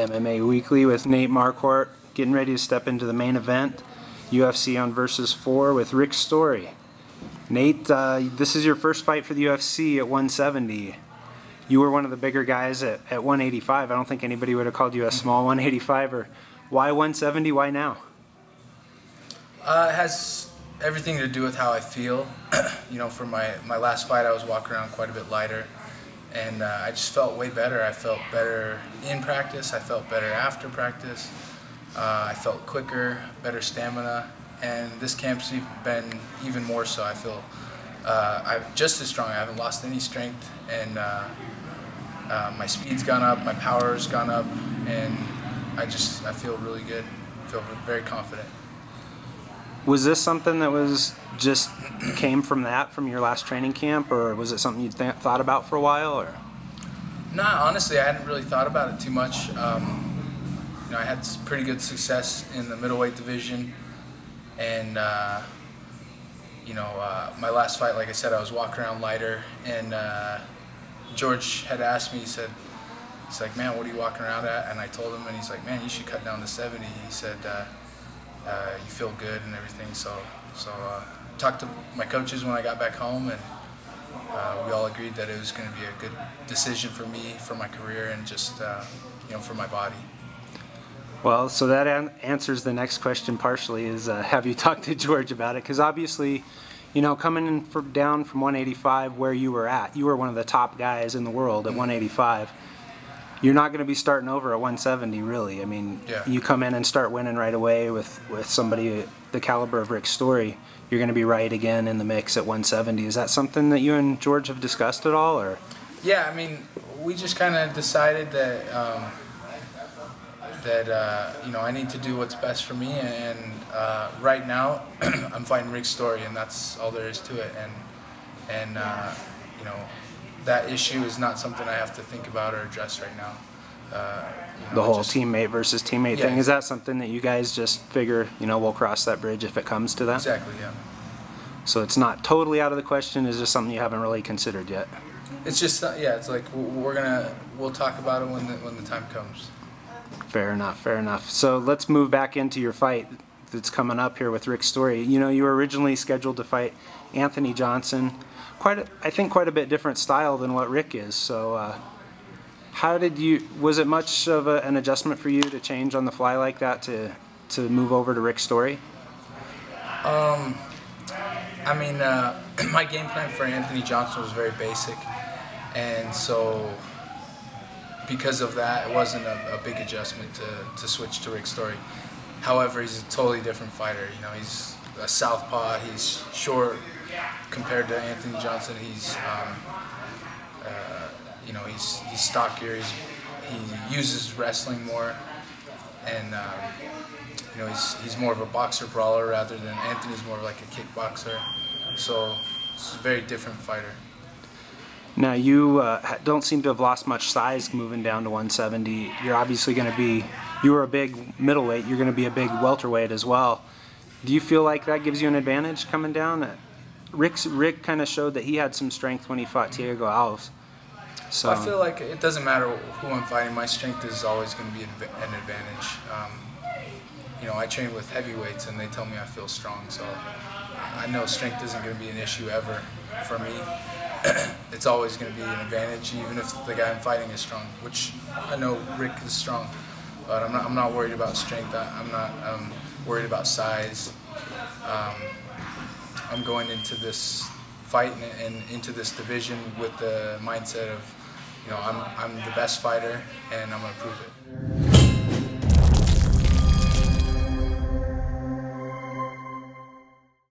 MMA Weekly with Nate Marquardt, getting ready to step into the main event, UFC on Versus 4 with Rick Story. Nate, this is your first fight for the UFC at 170. You were one of the bigger guys at 185. I don't think anybody would have called you a small 185. Why 170? Why now? It has everything to do with how I feel. You know, for my last fight, I was walking around quite a bit lighter, and I just felt way better. I felt better in practice. I felt better after practice. I felt quicker, better stamina, and this camp's been even more so. I feel I'm just as strong. I haven't lost any strength, and my speed's gone up, my power's gone up, and I feel really good. I feel very confident. Was this something that was just came from your last training camp, or was it something you thought about for a while? Or? Nah, honestly, I hadn't really thought about it too much. You know, I had pretty good success in the middleweight division, and you know, my last fight, like I said, I was walking around lighter, and George had asked me. He's like, "Man, what are you walking around at?" And I told him, and he's like, "Man, you should cut down to 70." He said, "You feel good and everything." So talked to my coaches when I got back home, and we all agreed that it was going to be a good decision for me, for my career, and just you know, for my body. Well, so that answers the next question partially. Is have you talked to George about it? Because obviously, you know, coming in down from 185 where you were at, you were one of the top guys in the world at 185. You're not going to be starting over at 170, really. I mean, yeah. You come in and start winning right away with somebody the caliber of Rick Story. You're going to be right again in the mix at 170. Is that something that you and George have discussed at all, or? Yeah, I mean, we just kind of decided that you know, I need to do what's best for me, and right now I'm fighting Rick Story, and that's all there is to it. And you know, that issue is not something I have to think about or address right now. You know, the whole teammate versus teammate thing, yeah. is that something that you guys just figure, you know, we'll cross that bridge if it comes to that? Exactly, yeah. So it's not totally out of the question, it's just something you haven't really considered yet? It's just, yeah, it's like we'll talk about it when the time comes. Fair enough, fair enough. So let's move back into your fight that's coming up here with Rick Story. You know, you were originally scheduled to fight Anthony Johnson. I think quite a bit different style than what Rick is. So was it much of an adjustment for you to change on the fly like that to move over to Rick Story? I mean, my game plan for Anthony Johnson was very basic, and so because of that, it wasn't a big adjustment to switch to Rick Story. However, he's a totally different fighter. You know, he's a southpaw. He's short compared to Anthony Johnson. He's you know, he's stockier. He uses wrestling more, and you know, he's more of a boxer brawler rather than Anthony's more of like a kickboxer. So it's a very different fighter. Now, you don't seem to have lost much size moving down to 170. You're obviously going to be, you were a big middleweight, you're going to be a big welterweight as well. Do you feel like that gives you an advantage coming down? Rick kind of showed that he had some strength when he fought Thiago Alves. So I feel like it doesn't matter who I'm fighting, my strength is always going to be an advantage. You know, I train with heavyweights and they tell me I feel strong, so I know strength isn't going to be an issue ever for me. It's always going to be an advantage, even if the guy I'm fighting is strong, which I know Rick is strong, but I'm not worried about strength. I'm not worried about size. I'm going into this fight and into this division with the mindset of, you know, I'm the best fighter and I'm going to prove it.